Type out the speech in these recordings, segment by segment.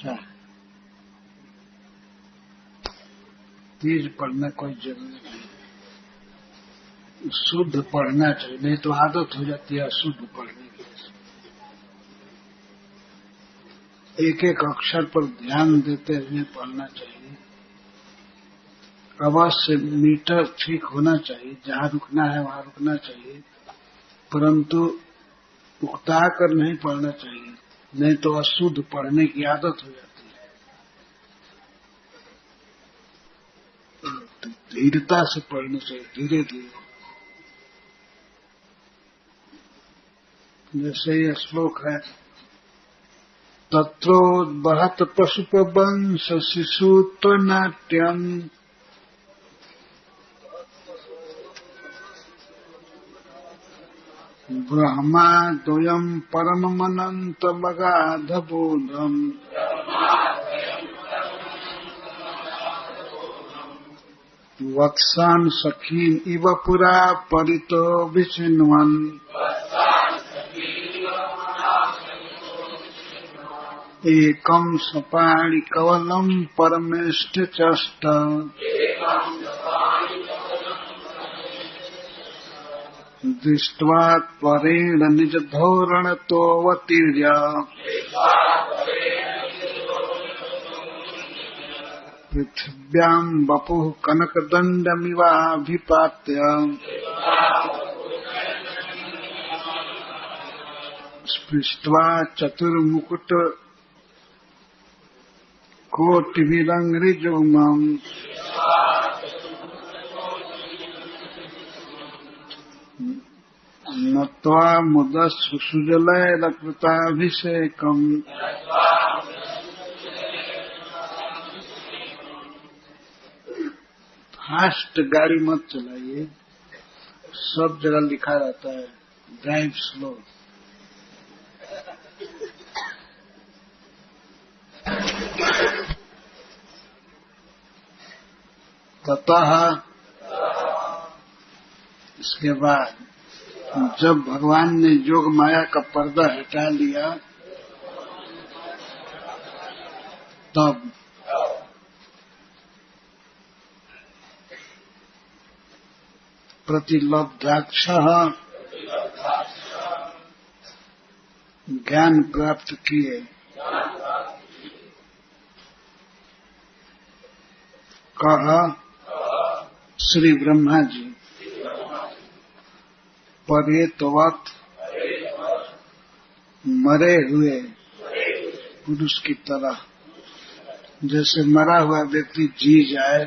अच्छा, तेज पढ़ना कोई जरूरी नहीं, शुद्ध पढ़ना चाहिए, नहीं तो आदत हो जाती है अशुद्ध पढ़ने की। एक एक अक्षर पर ध्यान देते हुए पढ़ना चाहिए। अवश्य मीटर ठीक होना चाहिए, जहाँ रुकना है वहाँ रुकना चाहिए, परंतु उकता कर नहीं पढ़ना चाहिए, नहीं तो अशुद्ध पढ़ने की आदत हो जाती है। धीरता से पढ़ना चाहिए, धीरे धीरे। जैसे ये श्लोक है, तत्रोद्वहत पशुप वंश शिशुत्व नाट्यम ब्रह्मा द्वयम् परममनन्तमगाधबोधम् वत्सान् सखीन् इव पुरा परितो विचिन्वन् एकम् सपाणिकवलम् परमेष्ठिचष्ट दृष्ट्वा त्वरेण निजधोरणतोऽवतीर्य पृथिव्याम् वपुः कनकदण्डमिवाभिपात्य स्पृष्ट्वा चतुर्मुकुटकोटिभिरङ्घ्रिजुग्मम् नत्वा मुदसुजलैरकृताभिषेकम् फास्ट गाड़ी मत चलाइए, सब जगह लिखा रहता है ड्राइव स्लो। ततः इसके बाद जब भगवान ने योग माया का पर्दा हटा लिया, तब प्रतिलब्धाक्षः ज्ञान प्राप्त किए। कह श्री ब्रह्मा जी परेतवत मरे हुए पुरुष की तरह, जैसे मरा हुआ व्यक्ति जी जाए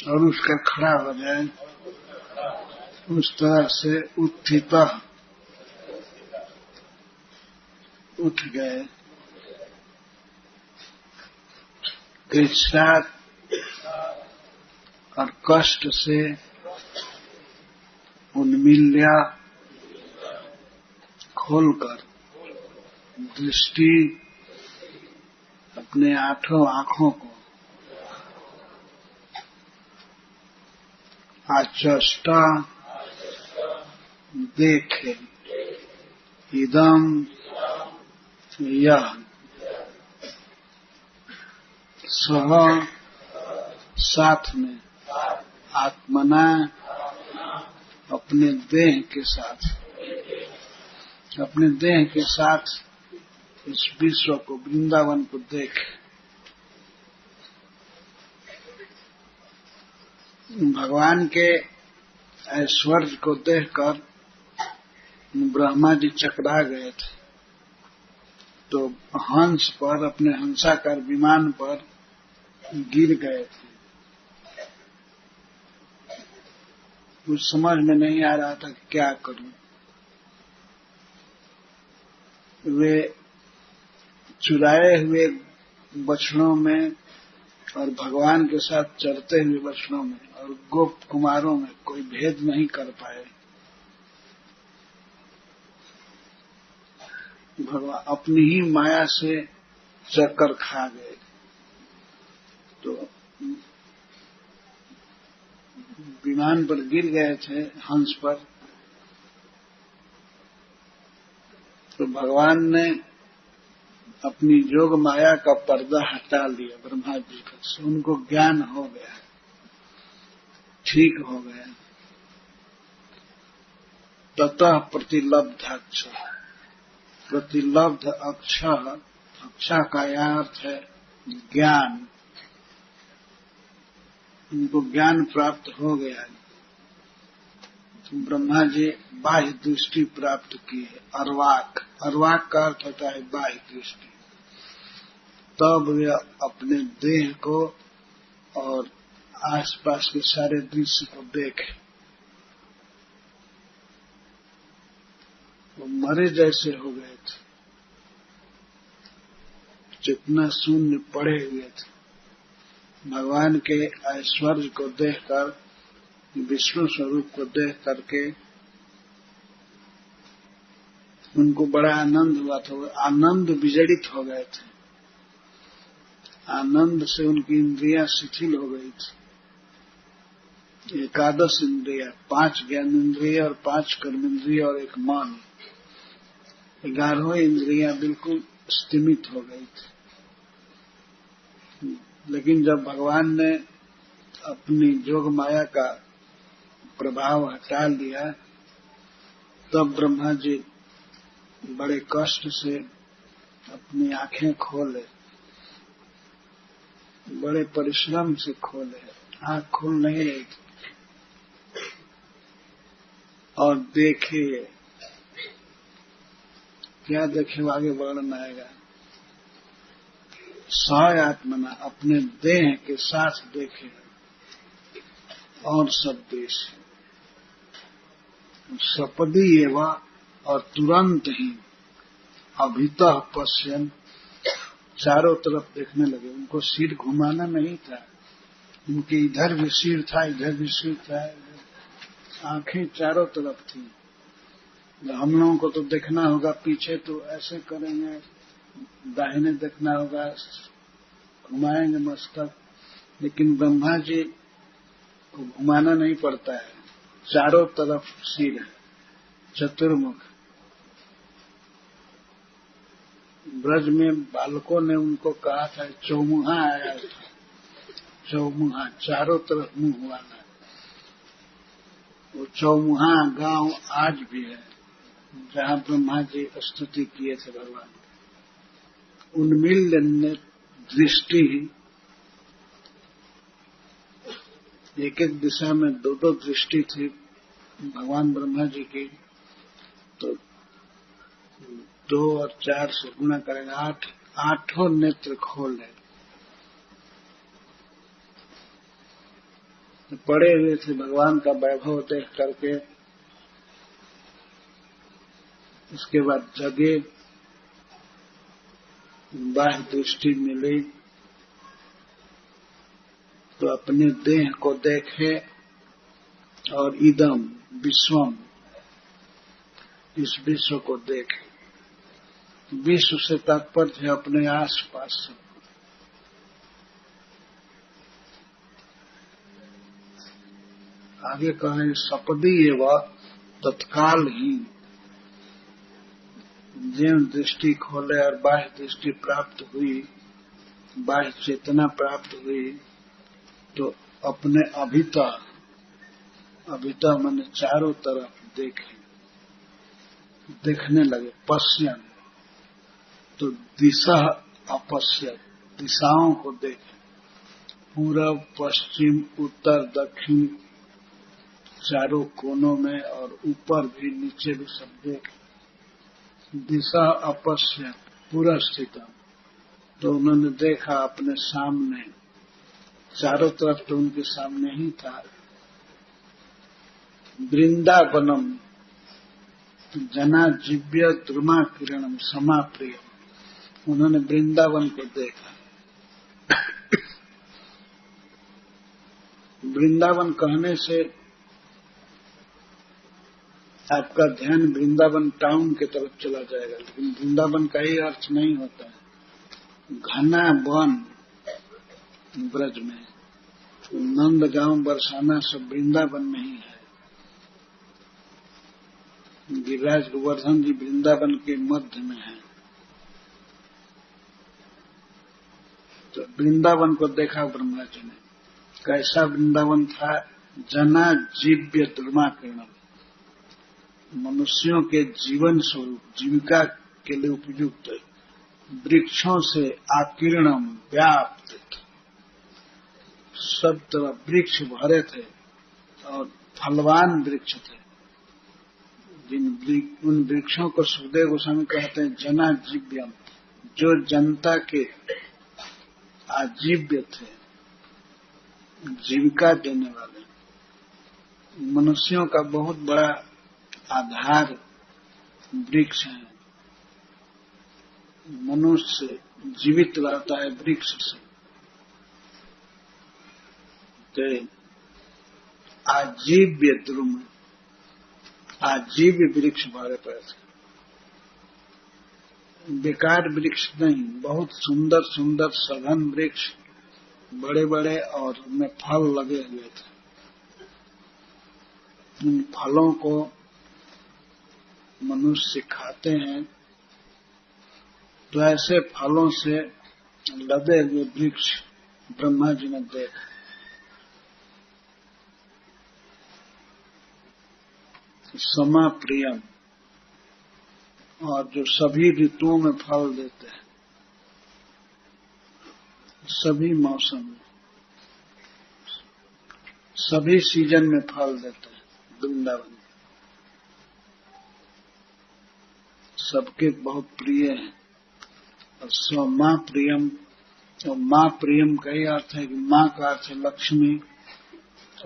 और उसका खड़ा हो जाए, उस तरह से उत्थित उठ गए। कृच्छ्रात और कष्ट से उन्मील्या खोलकर दृष्टि अपने आठों आँखों को आचष्टा देखे। इदम यह सह साथ में आत्मना अपने देह के साथ, अपने देह के साथ इस विश्व को, वृंदावन को देखे। भगवान के ऐश्वर्य को देखकर ब्रह्मा जी चकरा गए थे, तो हंस पर, अपने हंसाकार विमान पर गिर गए थे। कुछ समझ में नहीं आ रहा था कि क्या करूं। वे चुराए हुए बछड़ों में और भगवान के साथ चलते हुए बछड़ों में और गोप कुमारों में कोई भेद नहीं कर पाए। भगवान अपनी ही माया से चक्कर खा गए। तो विमान पर गिर गए थे, हंस पर, तो भगवान ने अपनी योग माया का पर्दा हटा लिया ब्रह्मा जी का, से उनको ज्ञान हो गया, ठीक हो गया। ततः प्रतिलब्धाक्ष, प्रतिलब्ध अक्षर, अक्षा का अर्थ है ज्ञान, उनको ज्ञान प्राप्त हो गया। तो ब्रह्मा जी बाह्य दृष्टि प्राप्त की है, अर्वाक, अर्वाक का अर्थ होता है बाह्य दृष्टि। तब वे अपने देह को और आसपास के सारे दृश्य को देखे। वो मरे जैसे हो गए थे, जितना शून्य पड़े हुए थे। भगवान के ऐश्वर्य को देखकर, विष्णु स्वरूप को देख करके उनको बड़ा आनंद हुआ था। आनंद विजड़ित हो गए थे, आनंद से उनकी इंद्रियां शिथिल हो गई थी। 11 इंद्रिया, 5 ज्ञान इंद्रिय और 5 कर्म इंद्रिय और 1 मन, 11 इंद्रियां बिल्कुल स्तिमित हो गई थी। लेकिन जब भगवान ने अपनी जोग माया का प्रभाव हटा लिया, तब ब्रह्मा जी बड़े कष्ट से अपनी आंखें खोले, बड़े परिश्रम से खोले, आंख खुल नहीं रही थी। और देखे, क्या देखे आगे वर्णन आएगा। सह आत्मना, अपने देह के साथ देखे और सब देश सपदी एवं, और तुरंत ही अभितः पश्यन, चारों तरफ देखने लगे। उनको सिर घुमाना नहीं था, उनके इधर भी सिर था, इधर भी सिर था, आंखें चारों तरफ थी। हम लोगों को तो देखना होगा पीछे तो ऐसे करेंगे, दाहिने देखना होगा, घुमाएंगे मस्तक, लेकिन ब्रह्मा जी को घुमाना नहीं पड़ता है, चारों तरफ सिर है, चतुर्मुख। ब्रज में बालकों ने उनको कहा था, चौमुहा आया था, चौमुहा, चारों तरफ मुंह हुआ है। वो चौमुहा गांव आज भी है जहां ब्रह्मा जी स्तुति किए थे भगवान। उन्मील्य दृष्टि, एक एक दिशा में 2-2 दृष्टि थी भगवान ब्रह्मा जी की, तो 2 और 4 से गुणा करेंगे, 8 नेत्र खोले। तो पड़े हुए थे, भगवान का वैभव देख करके उसके बाद जगे, बाह्य दृष्टि मिली तो अपने देह को देखे और इदम विश्वम, इस विश्व को देखे। विश्व से तात्पर्य है अपने आस पास से। आगे कहें सपदी एवं, तत्काल ही जीव दृष्टि खोले और बाह्य दृष्टि प्राप्त हुई, बाह्य चेतना प्राप्त हुई, तो अपने अभिता, अभिता माने चारों तरफ देखे, देखने लगे। पश्यन, तो दिशा अपश्य, दिशाओं को देखे, पूरब पश्चिम उत्तर दक्षिण चारों कोनों में, और ऊपर भी नीचे भी सब देखे। दिशा अपश्य पूरा स्थित, तो उन्होंने देखा अपने सामने, चारों तरफ तो उनके सामने ही था, वृंदावनम जना जिव्य द्रुमा किरणम समाप्रिय, उन्होंने वृंदावन को देखा। वृंदावन कहने से आपका ध्यान वृंदावन टाउन की तरफ चला जाएगा, लेकिन वृंदावन का ही अर्थ नहीं होता है। घना वन ब्रज में, नंदगांव बरसाना सब वृंदावन में ही है। गिरिराज गोवर्धन जी वृंदावन के मध्य में है। तो वृंदावन को देखा ब्रह्मा जी ने। कैसा वृंदावन था? जना जीव्य द्रुमाकीर्णम, मनुष्यों के जीवन स्वरूप, जीविका के लिए उपयुक्त वृक्षों से आकीर्णम व्याप्त, सब तरफ वृक्ष भरे थे और फलवान वृक्ष थे। उन वृक्षों को सुखदेव गोस्वामी कहते हैं जना जीव्यम, जो जनता के आजीव्य थे, जीविका देने वाले। मनुष्यों का बहुत बड़ा आधार वृक्ष है। मनुष्य जीवित रहता है वृक्ष से। तो आजीव्य द्रुम, आजीव्य वृक्ष भरे पड़े थे। बेकार वृक्ष नहीं, बहुत सुंदर सुंदर सघन वृक्ष, बड़े बड़े, और उनमें फल लगे हुए थे। उन फलों को मनुष्य खाते हैं, तो ऐसे फलों से लदे हुए वृक्ष ब्रह्मा जी ने देखा। समा प्रियम, और जो सभी ऋतुओं में फल देते हैं, सभी मौसम में, सभी सीजन में फल देते हैं। वृंदावन सबके बहुत प्रिय है। और सो माँ प्रियम, और माँ प्रियम का ही अर्थ है कि माँ का अर्थ है लक्ष्मी,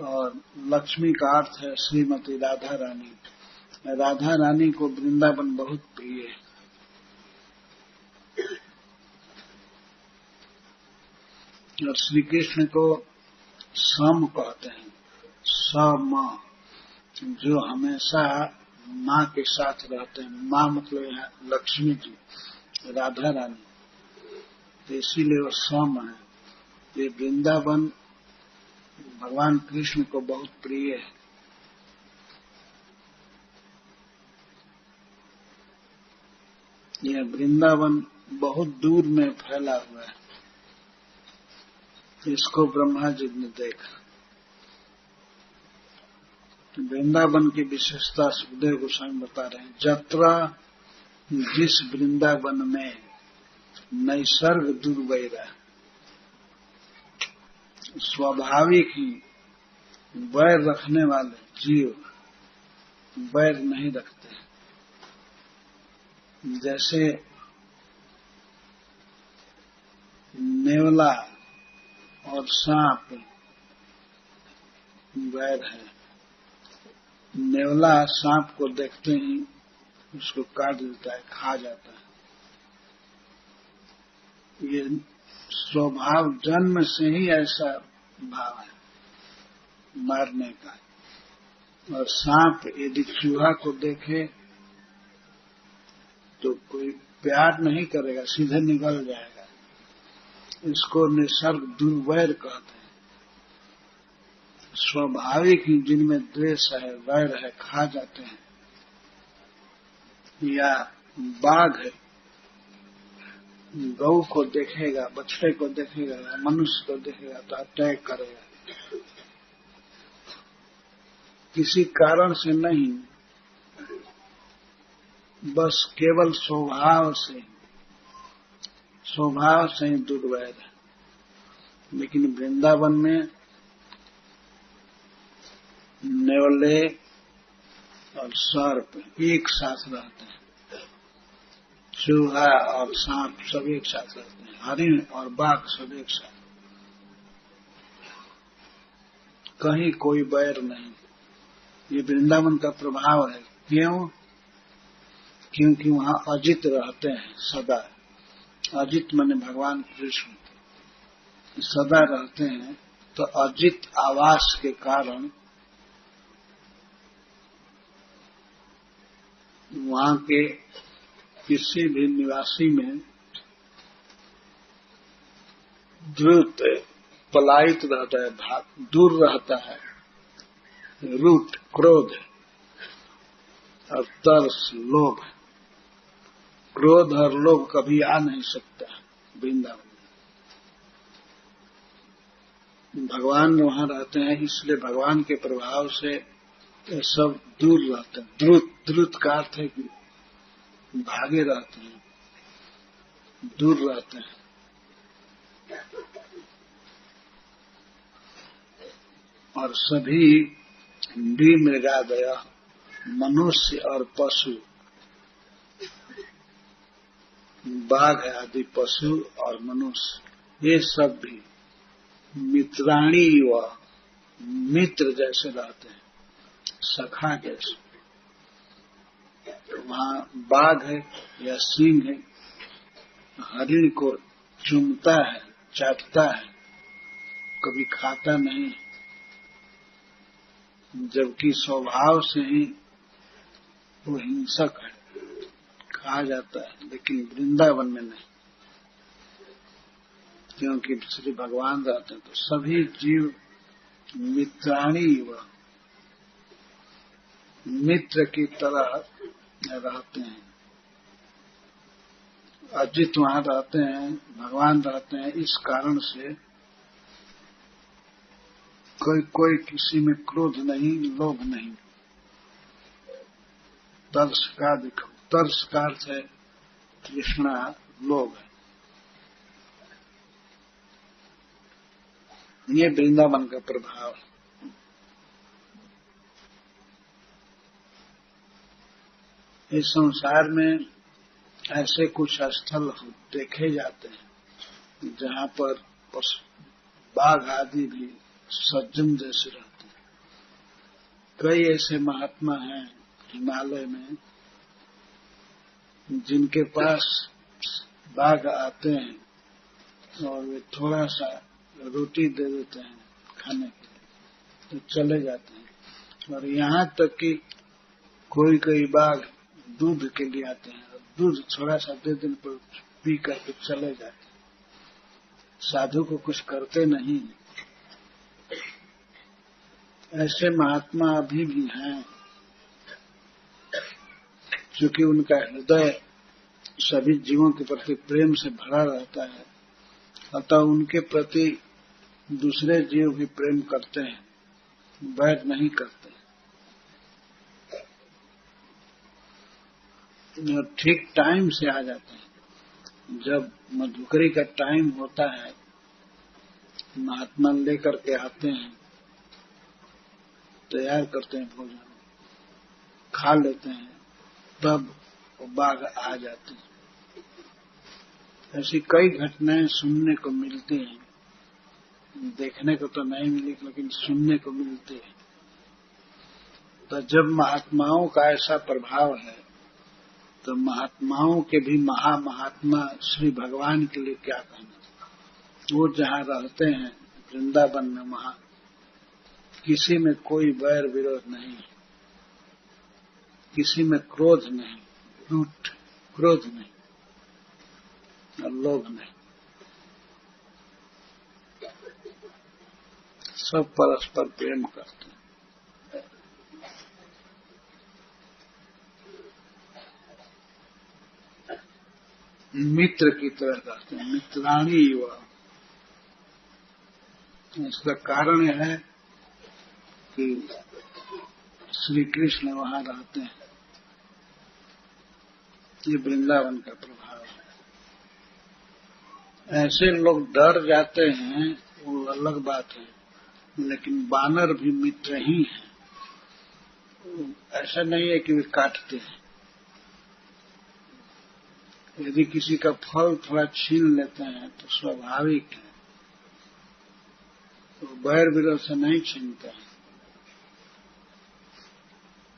और लक्ष्मी का अर्थ है श्रीमती राधा रानी। राधा रानी को वृंदावन बहुत प्रिय है। और श्री कृष्ण को सम कहते हैं, सम, जो हमेशा माँ के साथ रहते हैं। माँ मतलब यहाँ लक्ष्मी जी, राधा रानी, तो इसीलिए वो सम है। ये वृंदावन भगवान कृष्ण को बहुत प्रिय है। यह वृंदावन बहुत दूर में फैला हुआ है। इसको ब्रह्मा जी ने देखा। वृंदावन की विशेषता सुखदेव गोस्वामी बता रहे हैं। जत्रा, जिस वृंदावन में नैसर्ग दुर्वैरा, स्वाभाविक ही वैर रखने वाले जीव वैर नहीं रखते। जैसे नेवला और सांप वैर है। नेवला सांप को देखते ही उसको काट देता है, खा जाता है। ये स्वभाव जन्म से ही ऐसा भाव है मारने का। और सांप यदि चूहा को देखे तो कोई प्यार नहीं करेगा, सीधे निकल जाएगा। इसको निसर्ग दुर्वैर कहते हैं। स्वाभाविक ही जिनमें द्वेष है, वैर है, खा जाते हैं। या बाघ है, गौ को देखेगा, बछड़े को देखेगा या मनुष्य को देखेगा तो अटैक करेगा। किसी कारण से नहीं, बस केवल स्वभाव से ही दुर्वैर है। लेकिन वृंदावन में नेवले और सर्प एक साथ रहते हैं। चूहा और सांप सब एक साथ रहते हैं। हरिण और बाघ सब एक साथ, कहीं कोई बैर नहीं। ये वृंदावन का प्रभाव है। क्यों? क्योंकि वहां अजित रहते हैं सदा। अजित माने भगवान कृष्ण सदा रहते हैं, तो अजित आवास के कारण वहां के किसी भी निवासी में द्रुत पलायित रहता है, दूर रहता है। रूट क्रोध और तरस लोभ। क्रोध और लोभ कभी आ नहीं सकता वृंदावन में। भगवान वहां रहते हैं, इसलिए भगवान के प्रभाव से ये सब दूर रहते हैं। द्रुत द्रुत का अर्थ है कि भागे रहते हैं, दूर रहते हैं। और सभी मृगादय, मनुष्य और पशु, बाघ आदि पशु और मनुष्य, ये सब भी मित्राणी व मित्र जैसे रहते हैं, सखा जैसे। तो वहां बाघ है या सिंह है, हरिण को चूमता है, चाटता है, कभी खाता नहीं, जबकि स्वभाव से ही वो हिंसक है, खा जाता है। लेकिन वृंदावन में नहीं, क्योंकि श्री भगवान रहते हैं। तो सभी जीव मित्राणी व मित्र की तरह रहते हैं। अजित वहां रहते हैं, भगवान रहते हैं, इस कारण से कोई किसी में क्रोध नहीं, लोभ नहीं। तरस का दिखो, तरस का अर्थ है तृष्णा, लोभ है। ये वृंदावन का प्रभाव है। इस संसार में ऐसे कुछ स्थल देखे जाते हैं जहां पर बाघ आदि भी सज्जन जैसे रहते हैं। कई ऐसे महात्मा हैं हिमालय में जिनके पास बाघ आते हैं और वे थोड़ा सा रोटी दे देते हैं खाने के लिए, तो चले जाते हैं। और यहाँ तक कि कोई बाघ दूध के लिए आते हैं और दूध थोड़ा सा दे दिन पर पी करके चले जाते हैं, साधु को कुछ करते नहीं। ऐसे महात्मा अभी भी हैं, क्योंकि उनका हृदय सभी जीवों के प्रति प्रेम से भरा रहता है, अतः उनके प्रति दूसरे जीव भी प्रेम करते हैं, वैर नहीं करते। ठीक टाइम से आ जाते हैं। जब मधुकरी का टाइम होता है, महात्मा लेकर के आते हैं, तैयार करते हैं भोजन, खा लेते हैं, तब वो बाघ आ जाते हैं। ऐसी कई घटनाएं सुनने को मिलती हैं, देखने को तो नहीं मिली, लेकिन सुनने को मिलती है। तो जब महात्माओं का ऐसा प्रभाव है, तो महात्माओं के भी महात्मा श्री भगवान के लिए क्या कहना। वो जहाँ रहते हैं वृंदावन में, वहां किसी में कोई वैर विरोध नहीं, किसी में क्रोध नहीं, झूठ क्रोध नहीं और लोभ नहीं, सब परस्पर प्रेम करते हैं। मित्र की तरह रहते हैं, मित्राणी युवा। इसका कारण है कि श्री कृष्ण वहां रहते हैं। ये वृंदावन का प्रभाव है। ऐसे लोग डर जाते हैं, वो अलग बात है, लेकिन वानर भी मित्र ही हैं। ऐसा नहीं है कि वे काटते हैं। यदि किसी का फल थोड़ा छीन लेते हैं तो स्वाभाविक है, तो बैर विरोध से नहीं छीनते हैं,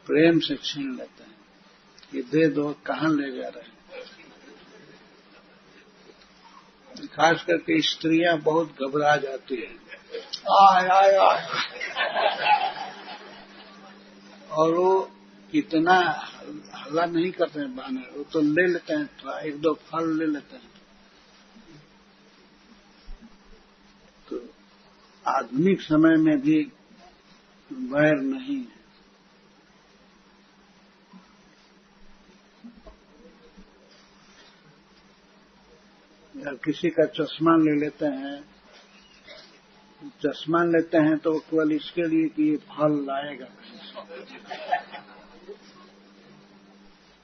प्रेम से छीन लेते हैं। ये दे दो, कहाँ ले जा रहे हैं। खास करके स्त्रियां बहुत घबरा जाती हैं, आय आय आय, और वो इतना हल्ला नहीं करते हैं बानर, वो तो ले लेते हैं, थोड़ा एक दो फल ले लेते हैं। तो आधुनिक समय में भी वैर नहीं है। या किसी का चश्मा ले लेते हैं, चश्मा लेते हैं तो केवल इसके लिए कि ये फल लाएगा,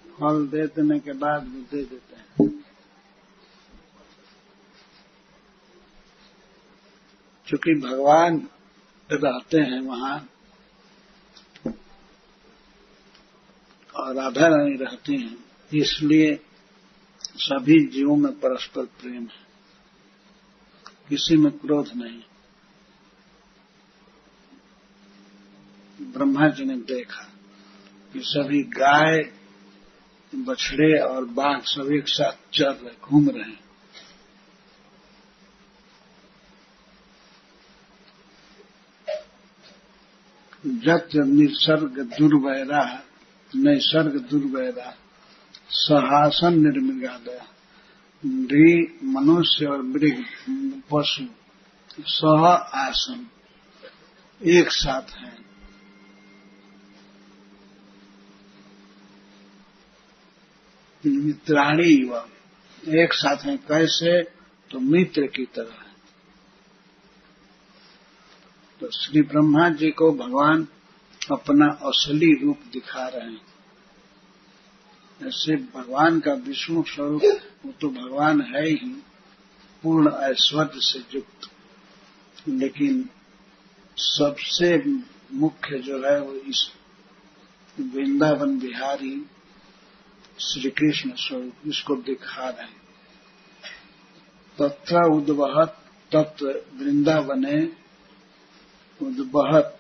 फल दे देने के बाद भी दे देते हैं। चूंकि भगवान रहते हैं वहां और राधा रानी रहती हैं, इसलिए सभी जीवों में परस्पर प्रेम है, किसी में क्रोध नहीं। ब्रह्मा जी ने देखा कि सभी गाय, बछड़े और बाघ सब एक साथ चल रहे, घूम रहे हैं। जत निसर्ग दुर्वैरा, नैसर्ग दुर्वैरा, सहासन निर्मृगादया, मनुष्य और मृग पशु सह आसन एक साथ हैं। मित्राणी व एक साथ हैं, कैसे? तो मित्र की तरह। तो श्री ब्रह्मा जी को भगवान अपना असली रूप दिखा रहे हैं। ऐसे भगवान का विष्णु स्वरूप, वो तो भगवान है ही, पूर्ण ऐश्वर्य से युक्त, लेकिन सबसे मुख्य जो है वो इस वृंदावन बिहारी श्री कृष्ण स्वरूप, इसको दिखा रहे हैं। तत्र उद्वहत तत्र वृंदावने उद्वहत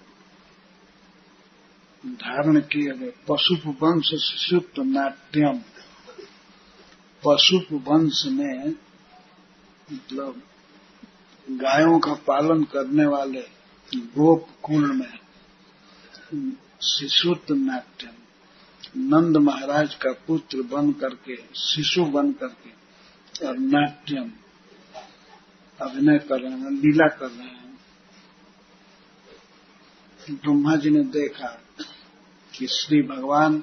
धारण किए गए पशुप वंश सुषुप्त नाट्यम। पशुप वंश में मतलब गायों का पालन करने वाले गोप कुल में शिशुत्व नाट्यम, नंद महाराज का पुत्र बन करके, शिशु बन करके और नाट्यम अभिनय कर रहे हैं, लीला कर रहे हैं। ब्रह्मा जी ने देखा कि श्री भगवान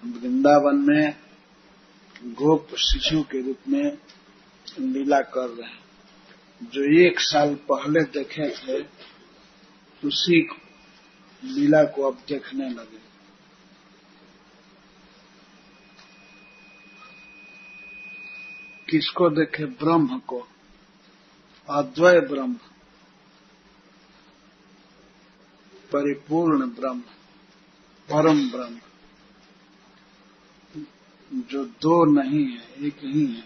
वृंदावन में गोप शिशु के रूप में लीला कर रहे हैं। जो 1 साल पहले देखे थे उसी लीला को अब देखने लगे। किसको देखे? ब्रह्म को, अद्वय ब्रह्म, परिपूर्ण ब्रह्म, परम ब्रह्म, जो दो नहीं है, एक ही है।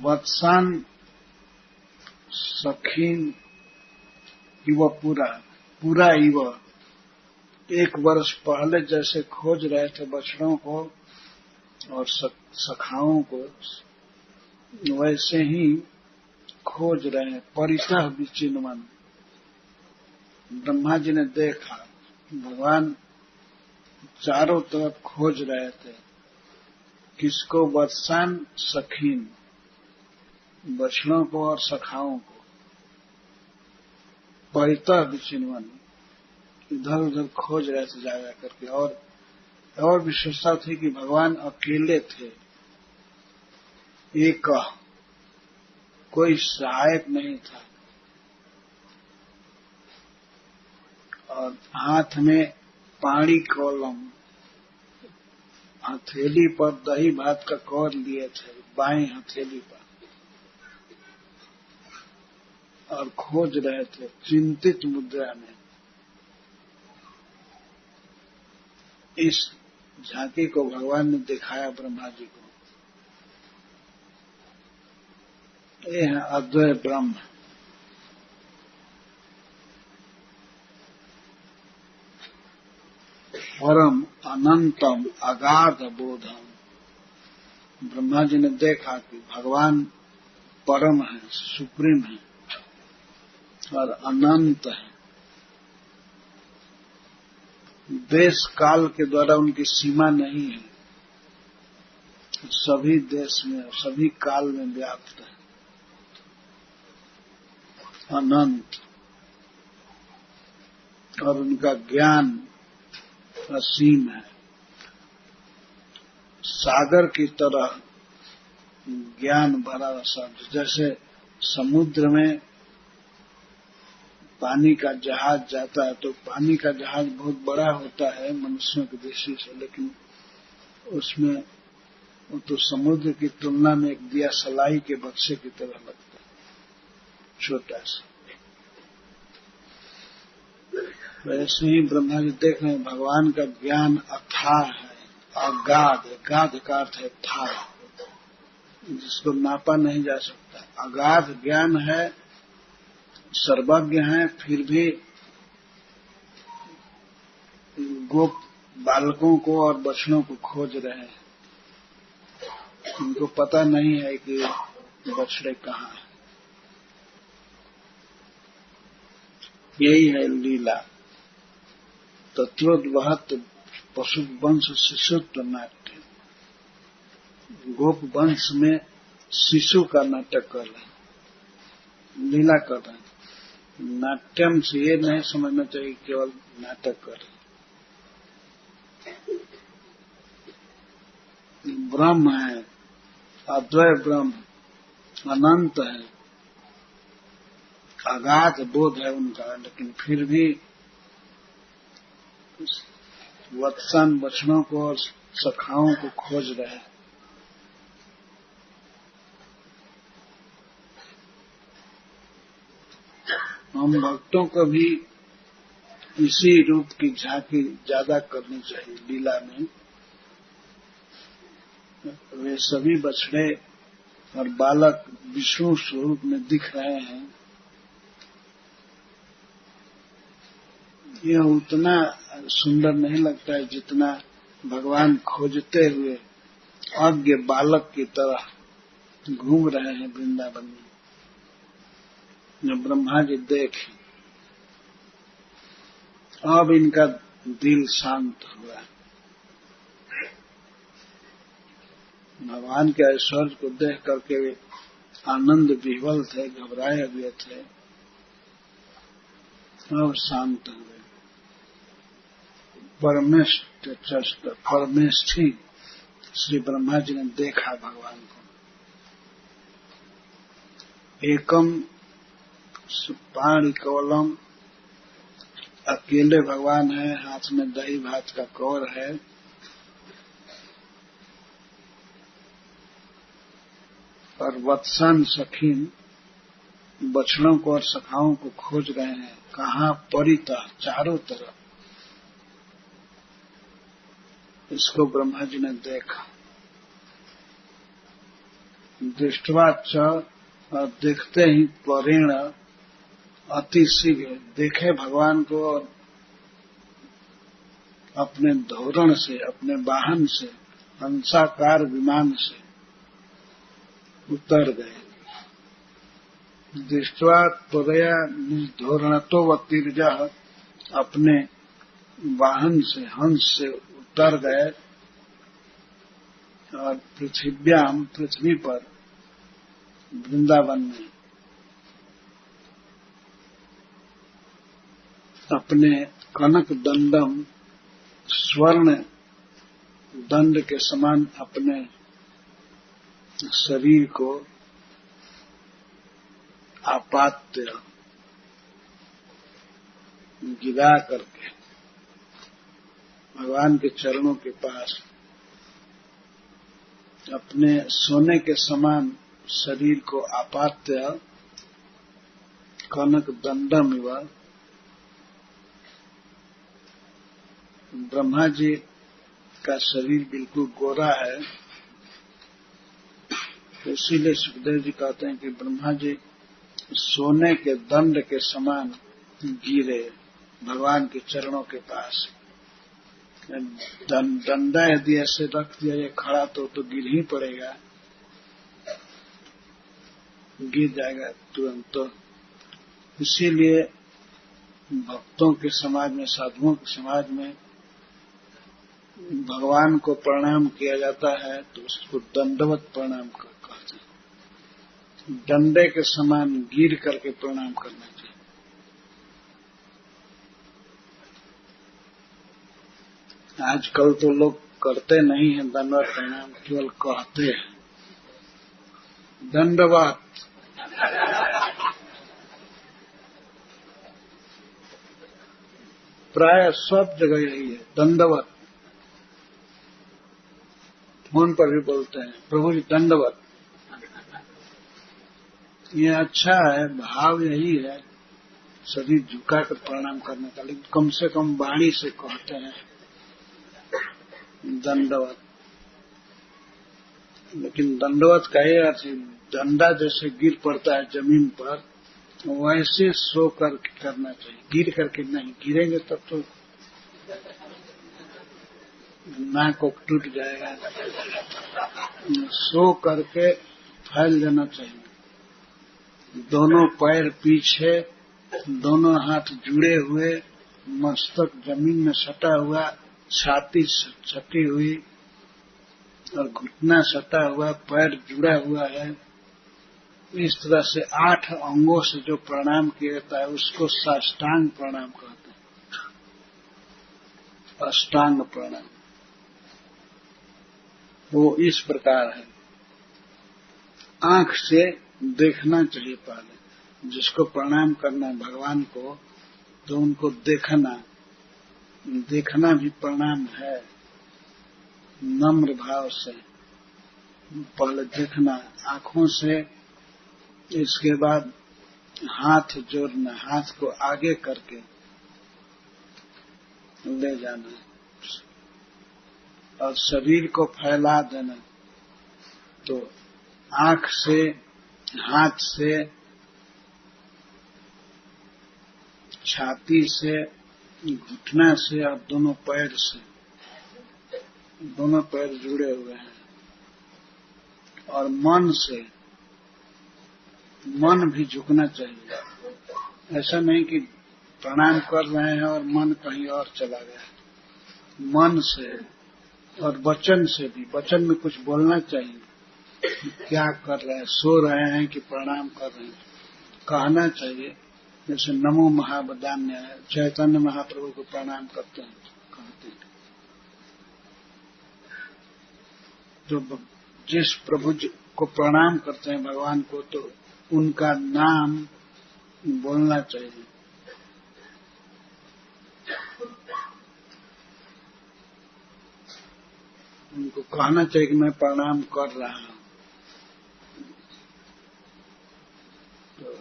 वत्सान सखीन इव पूरा इव, 1 वर्ष पहले जैसे खोज रहे थे बछड़ों को और सखाओं को, वैसे ही खोज रहे हैं। परितः विचिन्वन। ब्रह्मा जी ने देखा भगवान चारों तरफ खोज रहे थे। किसको? वत्सान सखीन, बछड़ों को और सखाओं को। परितः विचिन्वन, इधर उधर खोज रहे थे जा करके। और विशेषता थी कि भगवान अकेले थे, एक, कोई सहायक नहीं था, और हाथ में पाणी कौलम, हथेली पर दही भात का कौर लिए थे, बाएं हथेली पर, और खोज रहे थे चिंतित मुद्रा में। इस झांकी को भगवान ने दिखाया ब्रह्मा जी को। ये है अद्वय ब्रह्म। परम अनंतम अगाध बोधम। ब्रह्मा जी ने देखा कि भगवान परम है, सुप्रीम है और अनंत है। देश काल के द्वारा उनकी सीमा नहीं है, सभी देश में, सभी काल में व्याप्त है, अनंत। और उनका ज्ञान असीम है, सागर की तरह ज्ञान भरा शब्द। जैसे समुद्र में पानी का जहाज जाता है तो पानी का जहाज बहुत बड़ा होता है मनुष्यों की दृष्टि से, लेकिन उसमें वो तो समुद्र की तुलना में एक दिया सलाई के बक्से की तरह लगता है, छोटा सा। वैसे ही ब्रह्मा जी देख रहे हैं भगवान का ज्ञान अथाह है, अगाध, गाध का अर्थ है था, जिसको नापा नहीं जा सकता। अगाध ज्ञान है, सर्वज्ञ है, फिर भी गोप बालकों को और बछड़ों को खोज रहे हैं। उनको पता नहीं है कि बछड़े कहाँ हैं। यही है लीला। तत्वोद्वहत पशु वंश शिशुत्व नाट्य। गोप वंश में शिशु का नाटक कर रहे हैं, लीला कर रहे हैं। नाट्यम से ये नहीं समझना चाहिए केवल नाटक कर रहे हैं। ब्रह्म है, अद्वय ब्रह्म, अनंत है, अगाध बोध है उनका, लेकिन फिर भी वत्सन बछड़ों को और सखाओं को खोज रहे हैं। हम भक्तों को भी इसी रूप की झांकी ज्यादा करनी चाहिए लीला में। वे सभी बछड़े और बालक विष्णु स्वरूप में दिख रहे हैं। यह उतना सुंदर नहीं लगता है जितना भगवान खोजते हुए अज्ञ बालक की तरह घूम रहे हैं वृंदावन में। जब ब्रह्मा जी देखे, अब इनका दिल शांत हुआ। भगवान के ऐश्वर्य को देख करके वे आनंद विह्वल थे, घबराए हुए थे, अब शांत हुए। परमेष्ठी श्री ब्रह्मा जी ने देखा भगवान को। एकम पाणि कवलम, अकेले भगवान है, हाथ में दही भात का कौर है। और वत्सन सखीन, बछड़ों को और सखाओं को खोज रहे हैं। कहाँ परितः, चारों तरफ। इसको ब्रह्मा जी ने देखा। दृष्टवा च, और देखते ही परेण, अति शीघ्र देखे भगवान को और अपने धोरण से, अपने वाहन से, हंसाकार विमान से उतर गए। दृष्टवा त्वया निर्धोरणतो वतीर्जा, अपने वाहन से, हंस से उतर गए और पृथ्व्याम, पृथ्वी पर, वृंदावन में अपने कनक दंडम, स्वर्ण दंड के समान अपने शरीर को आपात्य गिरा करके भगवान के चरणों के पास अपने सोने के समान शरीर को आपात्य कनक दंडम इव। ब्रह्मा जी का शरीर बिल्कुल गोरा है, इसीलिए सुखदेव जी कहते हैं कि ब्रह्मा जी सोने के दंड के समान गिरे भगवान के चरणों के पास। डंडा यदि ऐसे रख दिया ये खड़ा तो गिर ही पड़ेगा, गिर जाएगा तुरंत। तो इसीलिए भक्तों के समाज में, साधुओं के समाज में भगवान को प्रणाम किया जाता है तो उसको दंडवत प्रणाम कहते हैं। डंडे के समान गिर करके प्रणाम करना चाहिए। आजकल तो लोग करते नहीं हैं दंडवत प्रणाम, केवल कहते हैं दंडवत। प्राय सब जगह यही है, दंडवत। फोन पर भी बोलते हैं, प्रभु जी दंडवत। ये अच्छा है, भाव यही है शरीर झुकाकर प्रणाम करने का, लेकिन कम से कम वाणी से कहते हैं दंडवत। लेकिन दंडवत का ये अर्थ, डंडा जैसे गिर पड़ता है जमीन पर, वैसे सो कर करना चाहिए, गिर करके नहीं। गिरेंगे तब तो नाक को टूट जाएगा। सो करके फैल देना चाहिए, दोनों पैर पीछे, दोनों हाथ जुड़े हुए, मस्तक जमीन में सटा हुआ, छाती सटी हुई और घुटना सटा हुआ, पैर जुड़ा हुआ है। इस तरह से 8 अंगों से जो प्रणाम किया जाता है उसको साष्टांग प्रणाम कहते हैं, अष्टांग प्रणाम। वो इस प्रकार है, आंख से देखना चाहिए पहले। जिसको प्रणाम करना है भगवान को, तो उनको देखना, देखना भी प्रणाम है। नम्र भाव से पहले देखना आंखों से, इसके बाद हाथ जोड़ना, हाथ को आगे करके ले जाना और शरीर को फैला देना। तो आंख से, हाथ से, छाती से, घुटना से और दोनों पैर से, दोनों पैर जुड़े हुए हैं। और मन से, मन भी झुकना चाहिए। ऐसा नहीं कि प्रणाम कर रहे हैं और मन कहीं और चला गया। मन से और वचन से भी, वचन में कुछ बोलना चाहिए, क्या कर रहे हैं, सो रहे हैं कि प्रणाम कर रहे हैं, कहना चाहिए। जैसे नमो महावदान्य है, चैतन्य महाप्रभु को प्रणाम करते हैं, कहते हैं। जो जिस प्रभु को प्रणाम करते हैं भगवान को, तो उनका नाम बोलना चाहिए। उनको कहना चाहिए कि मैं प्रणाम कर रहा हूं। तो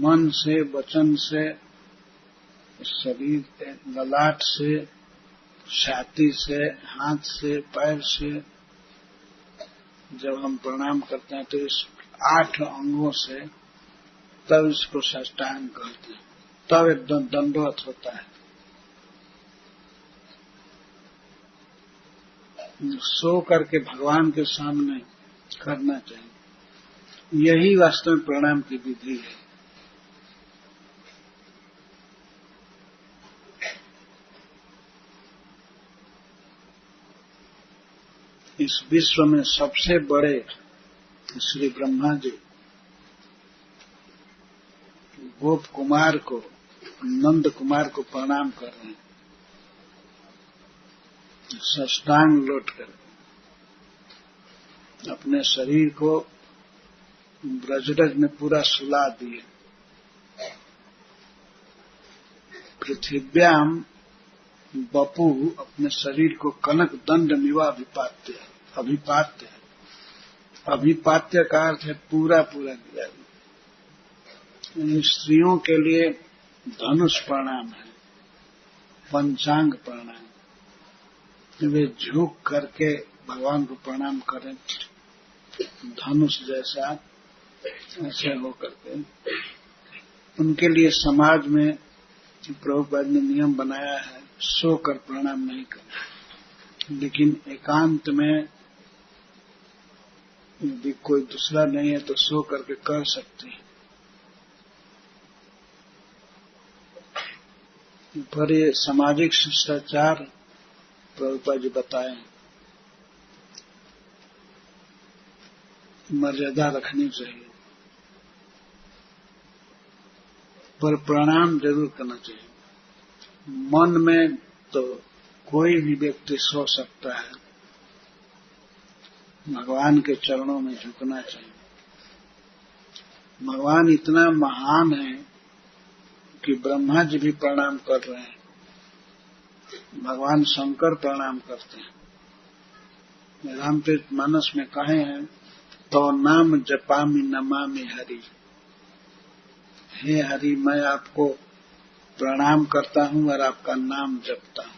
मन से, वचन से, शरीर, ललाट से, छाती से, हाथ से, पैर से जब हम प्रणाम करते हैं तो इस 8 अंगों से, तब इसको साष्टांग कहते हैं, तब एकदम दंडवत होता है। सो करके भगवान के सामने करना चाहिए। यही वास्तव में प्रणाम की विधि है। इस विश्व में सबसे बड़े श्री ब्रह्मा जी गोप कुमार को, नंद कुमार को प्रणाम कर रहे हैं, साष्टांग लौट कर अपने शरीर को ब्रजरज में पूरा सुला दिए। पृथिव्याम बपू अपने शरीर को कनक दंड मिवा अभिपात्य, अभिपात्य, अभिपात्य का अर्थ है पूरा पूरा गिरा। स्त्रियों के लिए धनुष प्रणाम है, पंचांग प्रणाम। वे झुक करके भगवान को प्रणाम करें, धनुष जैसा ऐसे हो करके। उनके लिए समाज में प्रभुपाद ने नियम बनाया है, सो कर प्रणाम नहीं करना, लेकिन एकांत में यदि कोई दूसरा नहीं है तो सो करके कर सकते हैं। पर ये सामाजिक शिष्टाचार प्रभुपाद जी बताए, मर्यादा रखनी चाहिए, पर प्रणाम जरूर करना चाहिए। मन में तो कोई भी व्यक्ति सो सकता है, भगवान के चरणों में झुकना चाहिए। भगवान इतना महान है कि ब्रह्मा जी भी प्रणाम कर रहे हैं, भगवान शंकर प्रणाम करते हैं। रामचरितमानस में कहे हैं, तो नाम जपामि नमामि हरि। हे हरि, मैं आपको प्रणाम करता हूं और आपका नाम जपता हूं।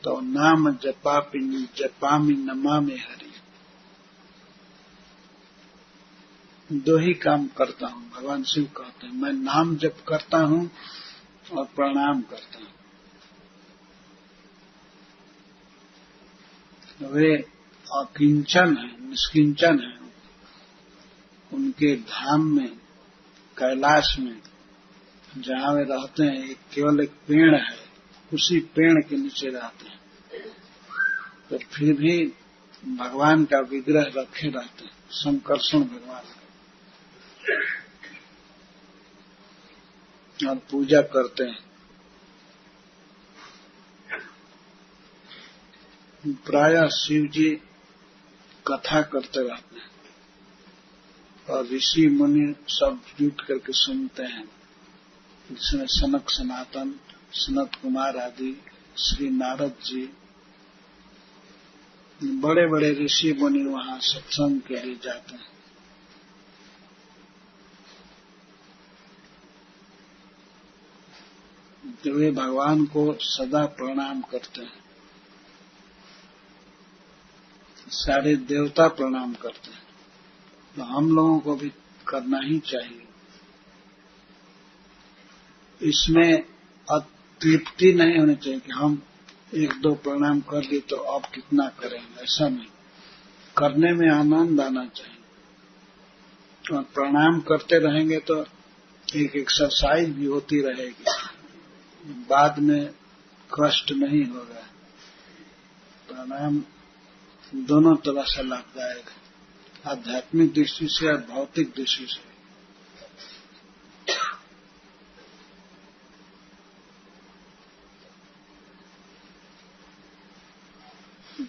तो नाम जपामि नमामि हरि, दो ही काम करता हूं। भगवान शिव कहते हैं, मैं नाम जप करता हूं और प्रणाम करता हूं। वे अकिंचन है, निष्किंचन है। उनके धाम में, कैलाश में जहां वे रहते हैं, केवल एक पेड़ है, उसी पेड़ के नीचे रहते हैं, तो फिर भी भगवान का विग्रह रखे रहते हैं, संकर्षण भगवान का, और पूजा करते हैं। प्रायः शिव जी कथा करते रहते हैं और ऋषि मुनि सब जुट करके सुनते हैं, जिसमें सनक सनातन, सनत कुमार आदि, श्री नारद जी, बड़े बड़े ऋषि मुनि वहां सत्संग के लिए जाते हैं। तो वे भगवान को सदा प्रणाम करते हैं, सारे देवता प्रणाम करते हैं। तो हम लोगों को भी करना ही चाहिए। इसमें तृप्ति नहीं होनी चाहिए कि हम एक दो प्रणाम कर लिए तो अब कितना करेंगे, ऐसा नहीं। करने में आनंद आना चाहिए, और प्रणाम करते रहेंगे तो एक एक्सरसाइज भी होती रहेगी, बाद में कष्ट नहीं होगा। प्रणाम दोनों तरह से लाभदायक है, आध्यात्मिक दृष्टि से और भौतिक दृष्टि से।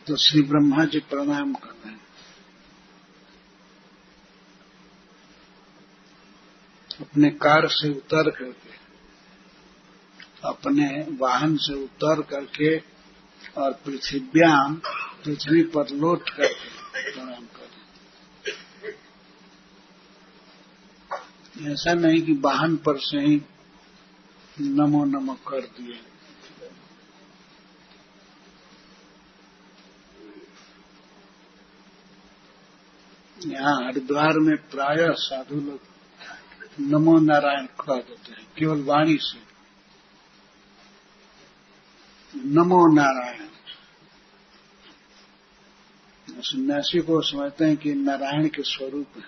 तो श्री ब्रह्मा जी प्रणाम कर रहे हैं, अपने कार से उतर करके, अपने वाहन से उतर करके और पृथ्वी पर लौट करके प्रणाम कर रहे हैं। ऐसा नहीं कि वाहन पर से ही नमो नमो कर दिए। यहाँ हरिद्वार में प्रायः साधु लोग नमो नारायण कह देते हैं, केवल वाणी से नमो नारायण। सन्यासी को समझते हैं कि नारायण के स्वरूप है,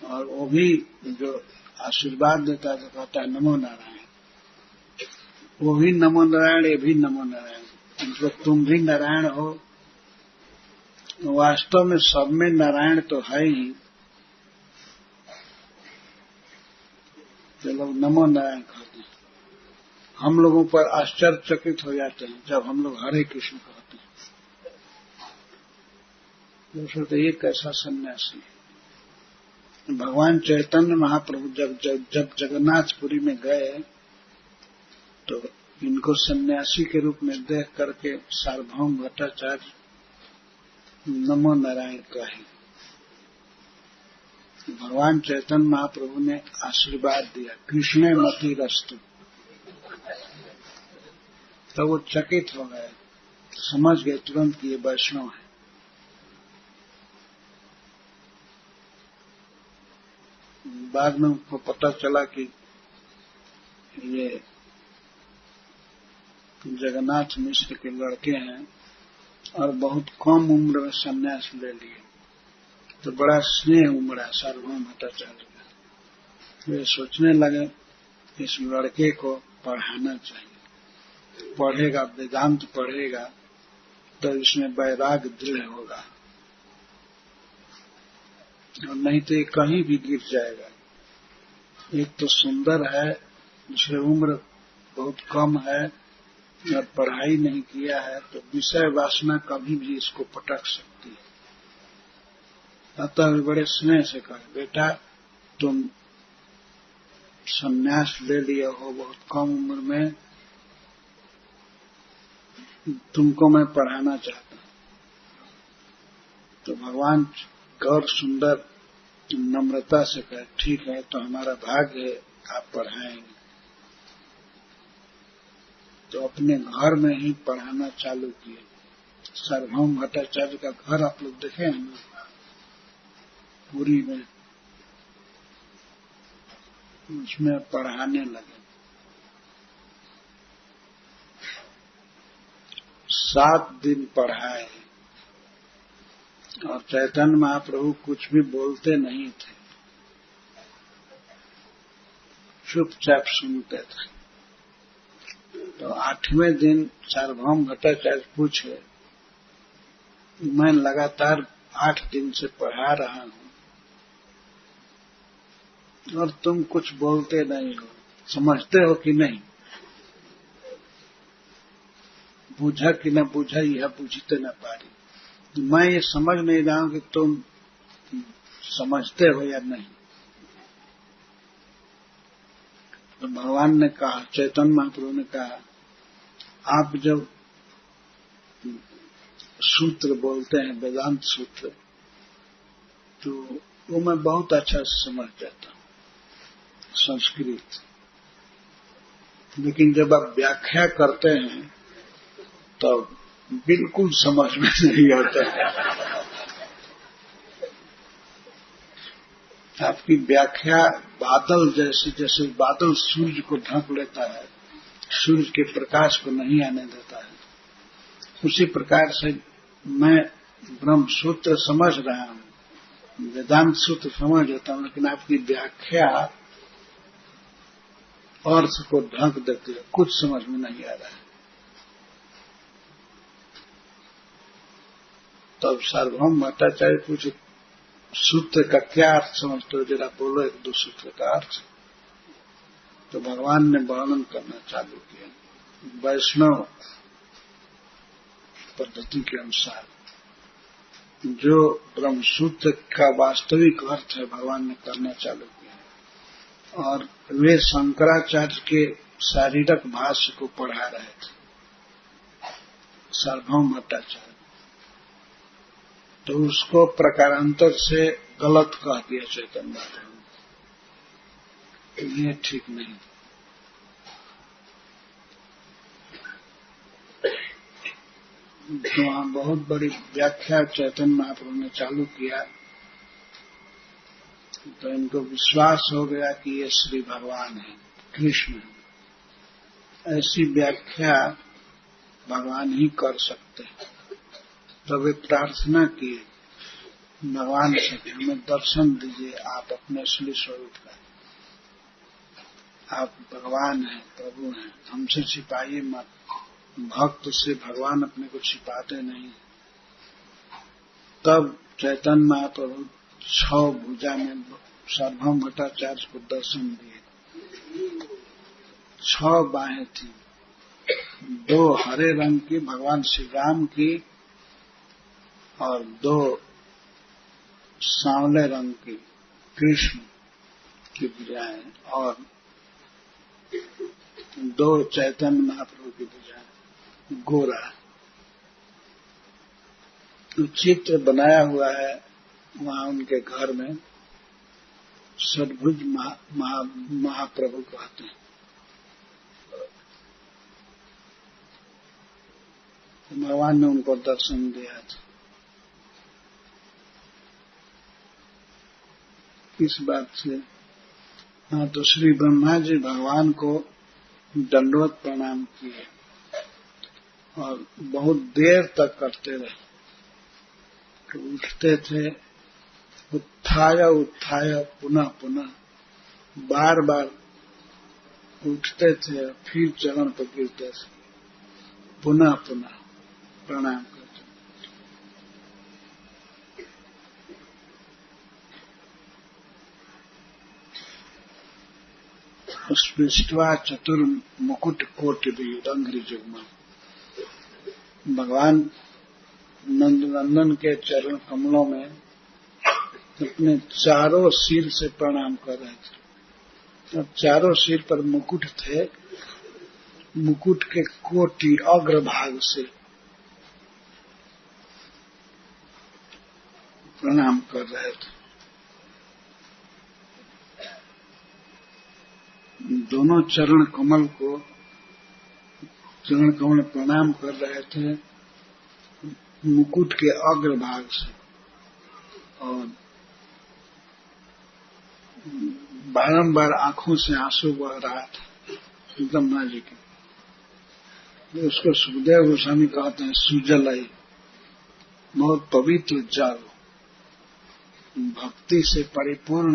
और वो भी जो आशीर्वाद देता है तो कहता है नमो नारायण। वो भी नमो नारायण, ये भी नमो नारायण, मतलब तुम भी नारायण हो। वास्तव में सब में नारायण तो है ही, जो लोग नमो नारायण कहते हैं। हम लोगों पर आश्चर्यचकित हो जाते हैं जब हम लोग हरे कृष्ण कहते हैं। तो ये कैसा सन्यासी है। भगवान चैतन्य महाप्रभु जब जगन्नाथपुरी में गए तो इनको सन्यासी के रूप में देख करके सार्वभौम भट्टाचार्य नमो नारायण कहे। भगवान चैतन्य महाप्रभु ने आशीर्वाद दिया, कृष्णे मति रस्तु। तो वो चकित हो गए, समझ गए तुरंत कि ये वैष्णव है। बाद में उनको पता चला कि ये जगन्नाथ मिश्र के लड़के हैं और बहुत कम उम्र में संन्यास ले लिए, तो बड़ा स्नेह उमड़ा सार्वभौम भट्टाचार्य का। वे सोचने लगे इस लड़के को पढ़ाना चाहिए, पढ़ेगा, वेदांत पढ़ेगा तो इसमें वैराग्य दृढ़ होगा, और नहीं तो ये कहीं भी गिर जाएगा। एक तो सुंदर है, दूसरी उम्र बहुत कम है और पढ़ाई नहीं किया है, तो विषय वासना कभी भी इसको पटक सकती है। अतः बड़े स्नेह से कहे, बेटा तुम संन्यास ले लिया हो बहुत कम उम्र में, तुमको मैं पढ़ाना चाहता हूं। तो भगवान गौर सुंदर नम्रता से कहे, ठीक है, तो हमारा भाग्य है, आप पढ़ाएंगे। तो अपने घर में ही पढ़ाना चालू किए। सार्वभौम भट्टाचार्य का घर आप लोग देखे हैं ना, पुरी में, उसमें पढ़ाने लगे। 7 दिन पढ़ाए और चैतन्य महाप्रभु कुछ भी बोलते नहीं थे, चुपचाप सुनते थे। तो 8वें दिन सार्वभौम भट्टाचार्य पूछे, मैं लगातार 8 दिन से पढ़ा रहा हूं और तुम कुछ बोलते नहीं हो, समझते हो कि नहीं? बूझा कि न बूझा, यह बूझते न पारी। मैं ये समझ नहीं रहा हूं कि तुम समझते हो या नहीं। तो भगवान ने कहा, चैतन्य महाप्रभु ने कहा, आप जब सूत्र बोलते हैं, वेदांत सूत्र, तो वो मैं बहुत अच्छा से समझ जाता हूं, संस्कृत। लेकिन जब आप व्याख्या करते हैं तो बिल्कुल समझ में नहीं आता। आपकी व्याख्या बादल जैसे, जैसे बादल सूर्य को ढक लेता है, सूर्य के प्रकाश को नहीं आने देता है, उसी प्रकार से मैं ब्रह्म सूत्र समझ रहा हूं, वेदांत सूत्र समझ लेता हूं, लेकिन आपकी व्याख्या अर्थ को ढक देती है, कुछ समझ में नहीं आ रहा है। तब सार्वभौम भट्टाचार्य पूछे, सूत्र का क्या अर्थ समझते हो, जरा बोलो 1-2 सूत्र का अर्थ। तो भगवान ने वर्णन करना चालू किया वैष्णव पद्धति के अनुसार। जो ब्रह्मसूत्र का वास्तविक अर्थ है, भगवान ने करना चालू किया। और वे शंकराचार्य के शारीरक भाष्य को पढ़ा रहे थे, सार्वभौम भट्टाचार्य। तो उसको प्रकारांतर से गलत कह दिया चैतन्य महाप्रभु, ये ठीक नहीं। तो वहां बहुत बड़ी व्याख्या चैतन्य महाप्रभु ने चालू किया। तो इनको विश्वास हो गया कि ये श्री भगवान है, कृष्ण है। ऐसी व्याख्या भगवान ही कर सकते हैं। तो वे प्रार्थना किए भगवान से कि हमें दर्शन दीजिए, आप अपने असली स्वरूप का, आप भगवान हैं, प्रभु हैं, हमसे छिपाइए मत। भक्त से भगवान अपने को छिपाते नहीं। तब चैतन्य महाप्रभु 6 भुजा में सार्वभौम भट्टाचार्य को दर्शन दिए। 6 बाहें थी, 2 हरे रंग की भगवान श्री राम की और 2 सांवले रंग की कृष्ण की भुजाएं और 2 चैतन्य महाप्रभु की भुजाएं गोरा। तो चित्र बनाया हुआ है वहां उनके घर में, षड्भुज महाप्रभु कहते हैं। भगवान ने उनको दर्शन दिया था। किस बात से? हाँ, तो श्री ब्रह्मा जी भगवान को दंडवत प्रणाम किए और बहुत देर तक करते रहे। तो उठते थे, उत्थाय उत्थाय पुनः पुनः, बार बार उठते थे, फिर चरण पर गिरते थे, पुनः पुनः प्रणाम करते। स्पृष्ट्वा चतुर्मुकुट कोटि अंघ्रिजुग्म। भगवान नंदनंदन के चरण कमलों में अपने चारों सिर से प्रणाम कर रहे थे। अब चारों सिर पर मुकुट थे, मुकुट के कोटि अग्रभाग से प्रणाम कर रहे थे। दोनों चरण कमल प्रणाम कर रहे थे मुकुट के अग्रभाग से, और बारंबार आंखों से आंसू बह रहा था ब्रह्मा जी के। उसको सुखदेव गोस्वामी कहते हैं सुजलई, बहुत पवित्र जल, भक्ति से परिपूर्ण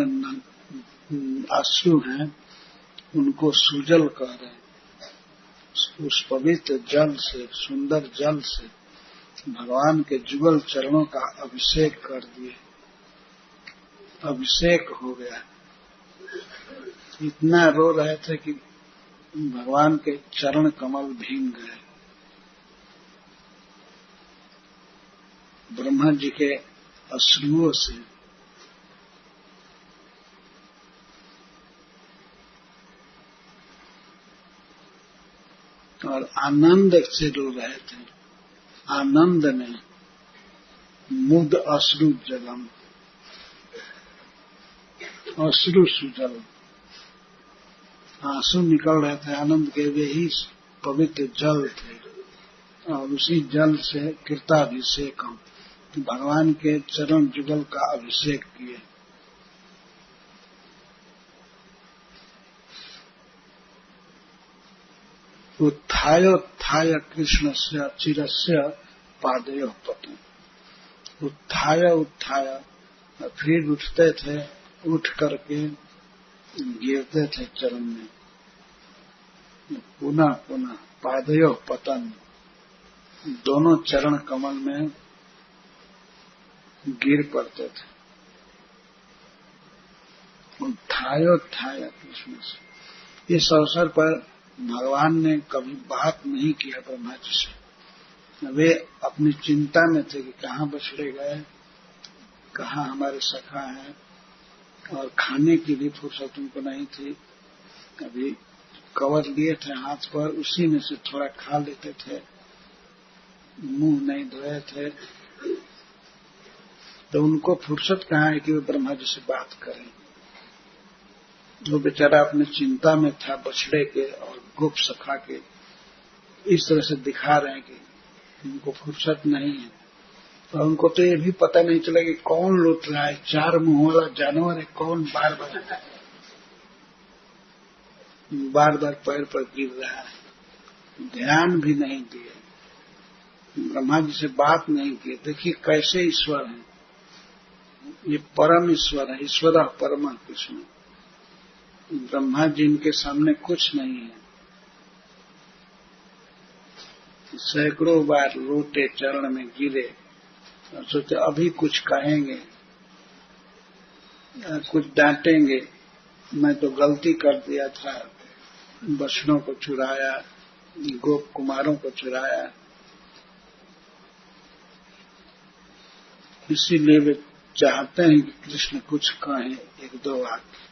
अश्रु हैं, उनको सुजल कह रहे हैं। उस पवित्र जल से, सुंदर जल से भगवान के जुगल चरणों का अभिषेक कर दिए। अभिषेक हो गया। इतना रो रहे थे कि भगवान के चरण कमल भीग गए। ब्रह्मा जी के अश्रुओं से। और आनंद से रो रहे थे। आनंद ने मुद अश्रु जलम, अश्रु सुजल, आंसू निकल रहे थे आनंद के, वे ही पवित्र जल थे। और उसी जल से कृताभिषेक भगवान के चरण जुगल का अभिषेक किए। उत्थाय कृष्ण से चिरस्य पादयोः पतन। उत्थाय फिर उठते थे, उठ करके गिरते थे चरण में, पुनः पुनः पादयोः पतन, दोनों चरण कमल में गिर पड़ते थे। उत्थाय कृष्ण से। इस अवसर पर भगवान ने कभी बात नहीं किया ब्रह्मा जी से। वे अपनी चिंता में थे कि कहाँ बछड़े गए, कहाँ हमारे सखा हैं, और खाने की भी फुर्सत उनको नहीं थी। कभी कवर लिए थे हाथ पर, उसी में से थोड़ा खा लेते थे, मुंह नहीं धोए थे। तो उनको फुर्सत कहाँ है कि वे ब्रह्मा जी से बात करें। वो बेचारा अपने चिंता में था बछड़े के और गोप सखा के। इस तरह से दिखा रहे हैं कि उनको फुर्सत नहीं है। और उनको तो ये भी पता नहीं चला कि कौन लूट रहा है, चार मुंह वाला जानवर है, कौन बार बार पैर पर गिर रहा है। ध्यान भी नहीं दिए, ब्रह्मा जी से बात नहीं की। देखिए कैसे ईश्वर है, ये परम ईश्वर है। ईश्वर परम कृष्ण। ब्रह्मा जी इनके सामने कुछ नहीं है। सैकड़ों बार लोटे, चरण में गिरे और सोचे अभी कुछ कहेंगे, कुछ डांटेंगे। मैं तो गलती कर दिया था, बछड़ों को चुराया, गोप कुमारों को चुराया। इसीलिए वे चाहते हैं कि कृष्ण कुछ कहें, एक दो वाक्य।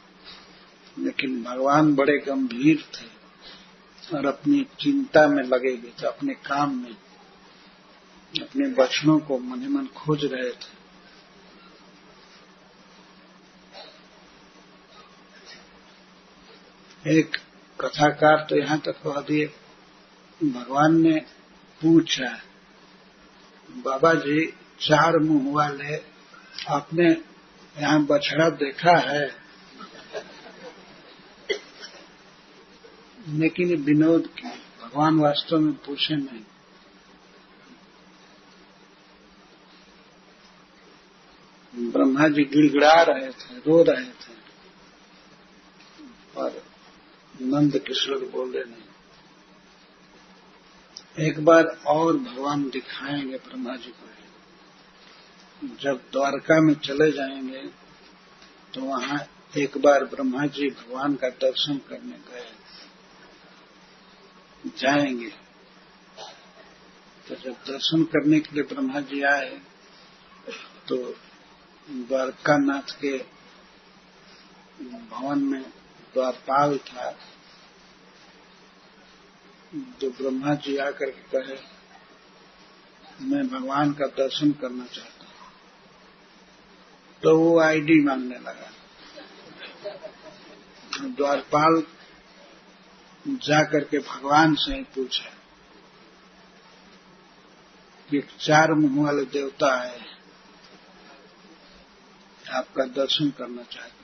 लेकिन भगवान बड़े गंभीर थे और अपनी चिंता में लगे हुए थे, अपने काम में, अपने बछड़ों को मन ही मन खोज रहे थे। एक कथाकार तो यहाँ तक कह दिए, भगवान ने पूछा, बाबा जी चार मुंह वाले आपने यहाँ बछड़ा देखा है? लेकिन ये विनोद की, भगवान वास्तव में पूछे नहीं। ब्रह्मा जी गिड़गिड़ा रहे थे, रो रहे थे, और नंद किशोर बोले नहीं। एक बार और भगवान दिखाएंगे ब्रह्मा जी को। जब द्वारका में चले जाएंगे तो वहां एक बार ब्रह्मा जी भगवान का दर्शन करने गए, जाएंगे। तो जब दर्शन करने के लिए ब्रह्मा जी आए तो द्वारकानाथ के भवन में द्वारपाल था, जो ब्रह्मा जी आकर के कहे मैं भगवान का दर्शन करना चाहता हूं, तो वो आईडी मांगने लगा। द्वारपाल जाकर के भगवान से ही पूछा कि 4 मुंह वाले देवता आए, आपका दर्शन करना चाहते।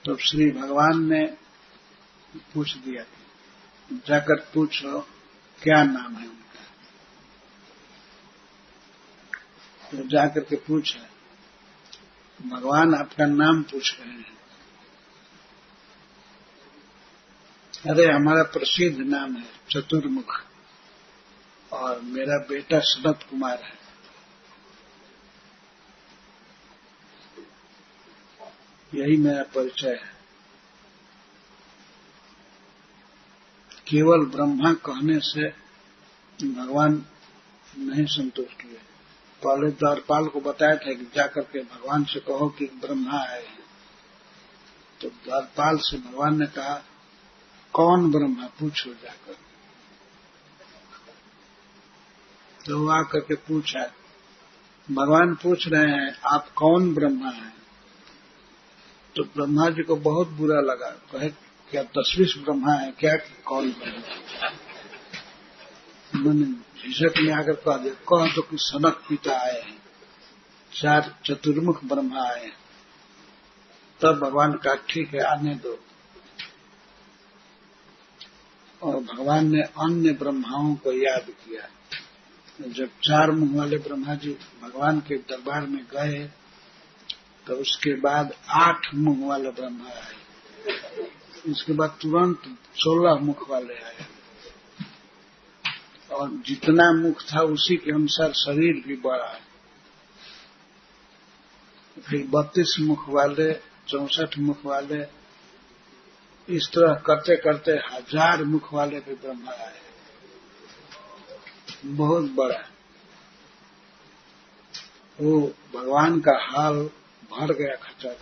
तो श्री भगवान ने पूछ दिया, जाकर पूछो क्या नाम है उनका। तो जाकर के पूछा, भगवान आपका नाम पूछ रहे हैं। अरे हमारा प्रसिद्ध नाम है चतुर्मुख और मेरा बेटा सनत कुमार है। यही मेरा परिचय है। केवल ब्रह्मा कहने से भगवान नहीं संतुष्ट हुए। पहले द्वारपाल को बताया था कि जाकर के भगवान से कहो कि ब्रह्मा आए हैं। तो द्वारपाल से भगवान ने कहा कौन ब्रह्मा, पूछो जाकर। तो वो आकर के पूछा, भगवान पूछ रहे हैं आप कौन ब्रह्मा हैं। तो ब्रह्मा जी को बहुत बुरा लगा, कहे क्या 10 ब्रह्मा है क्या, कौन ब्रह्मा। मैंने झिझक में आकर कह दिया, कह तो कि सनक पिता आए हैं, 4 चतुर्मुख ब्रह्मा आए हैं। तब भगवान का ठीक है आने दो। और भगवान ने अन्य ब्रह्माओं को याद किया। जब 4 मुंह वाले ब्रह्मा जी भगवान के दरबार में गए तो उसके बाद 8 मुंह वाले ब्रह्मा आए। इसके बाद तुरंत 16 मुख वाले आए और जितना मुख था उसी के अनुसार शरीर भी बढ़ा। फिर 32 मुख वाले, 64 मुख वाले, इस तरह करते करते 1000 मुख वाले भी ब्रह्मा आए। बहुत बड़ा। वो भगवान का हाल भर गया खचा।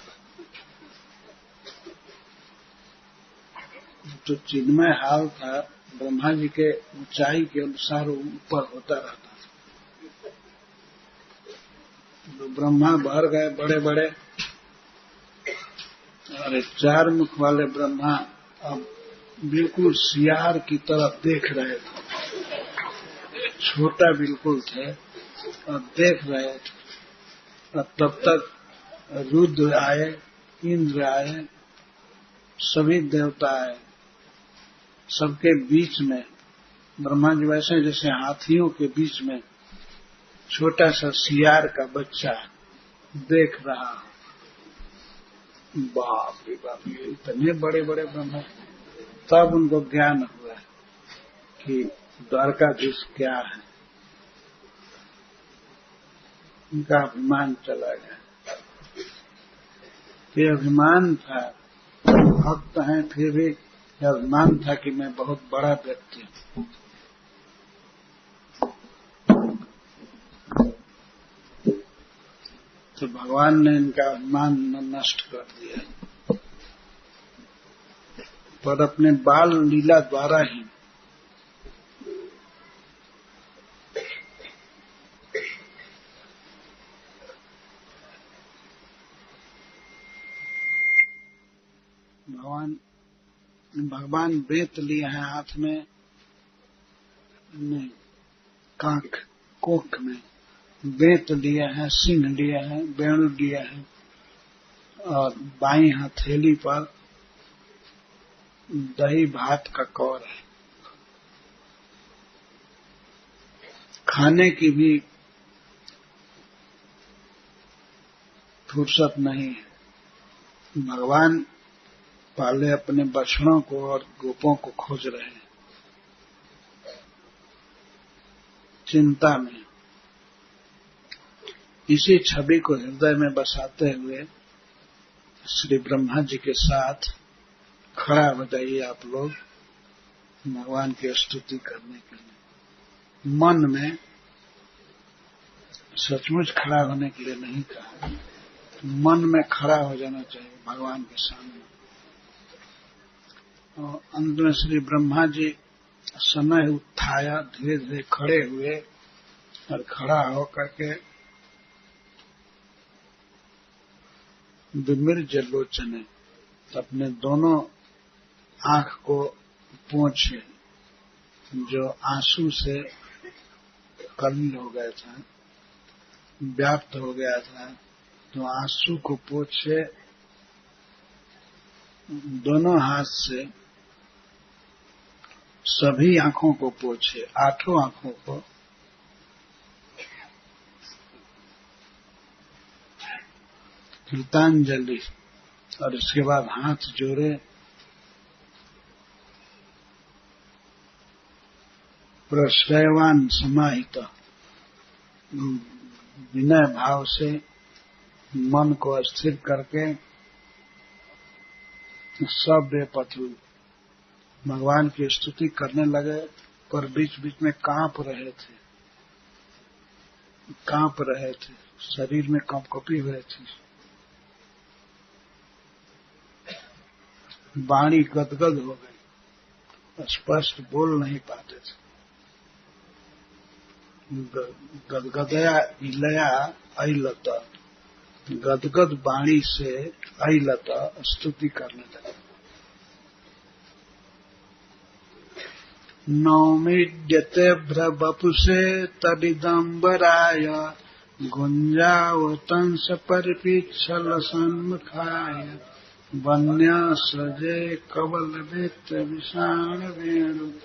तो चिन्मय हाल था, ब्रह्मा जी के ऊंचाई के अनुसार वो ऊपर होता रहता था। तो ब्रह्मा भर गए बड़े बड़े, और 4 मुख वाले ब्रह्मा अब बिल्कुल सियार की तरफ देख रहे थे। छोटा बिल्कुल थे और देख रहे थे। और तब तक रुद्र आए, इंद्र आए, सभी देवता आए। सबके बीच में ब्रह्मा जी वैसे जैसे हाथियों के बीच में छोटा सा सियार का बच्चा देख रहा। बाप रे बाप, ये इतने बड़े बड़े ब्रह्मा। तब उनको ज्ञान हुआ कि द्वारकाधीश क्या है। उनका अभिमान चला गया। ये अभिमान था, भक्त हैं फिर भी अभिमान था कि मैं बहुत बड़ा व्यक्ति हूं। तो भगवान ने इनका अभिमान नष्ट कर दिया, पर अपने बाल लीला द्वारा ही भगवान बेत लिए हैं हाथ में, नहीं कांख कोख में बेत लिए हैं, सिंह लिए हैं, वेणु लिए हैं, और बाईं हथेली पर दही भात का कौर है। खाने की भी फुर्सत नहीं है। भगवान पहले अपने बछड़ों को और गोपों को खोज रहे हैं, चिंता में। इसी छवि को हृदय में बसाते हुए श्री ब्रह्मा जी के साथ खड़ा हो जाइए आप लोग भगवान की स्तुति करने के लिए। मन में सचमुच खड़ा होने के लिए नहीं कहा, मन में खड़ा हो जाना चाहिए भगवान के सामने। और अंत में श्री ब्रह्मा जी समय उत्थाया, धीरे धीरे खड़े हुए और खड़ा होकर के विमिर्ज लोचने अपने दोनों आंख को पोंछे, जो आंसू से कलिल हो गया था, व्याप्त हो गया था, तो आंसू को पोंछे, दोनों हाथ से सभी आंखों को पोंछे, 8 आंखों को, कृतांजलि, और इसके बाद हाथ जोड़े, प्रश्रयवान समाहित, विनय भाव से मन को स्थिर करके सभ्य पथु भगवान की स्तुति करने लगे, पर बीच बीच में कांप रहे थे, शरीर में कंपकपी हुए थी, वाणी गदगद हो गई, स्पष्ट बोल नहीं पाते थे। गदगदया इलया अइलत, गदगद वाणी से अइलत स्तुति करने लगे। नौमिड्यते भ्रवपुषे तदिदम्बराय, गुञ्जावतंस परिपीच्छल सन्मुखाय, वन्यासजे कवल वेत्र विषाण वेणु।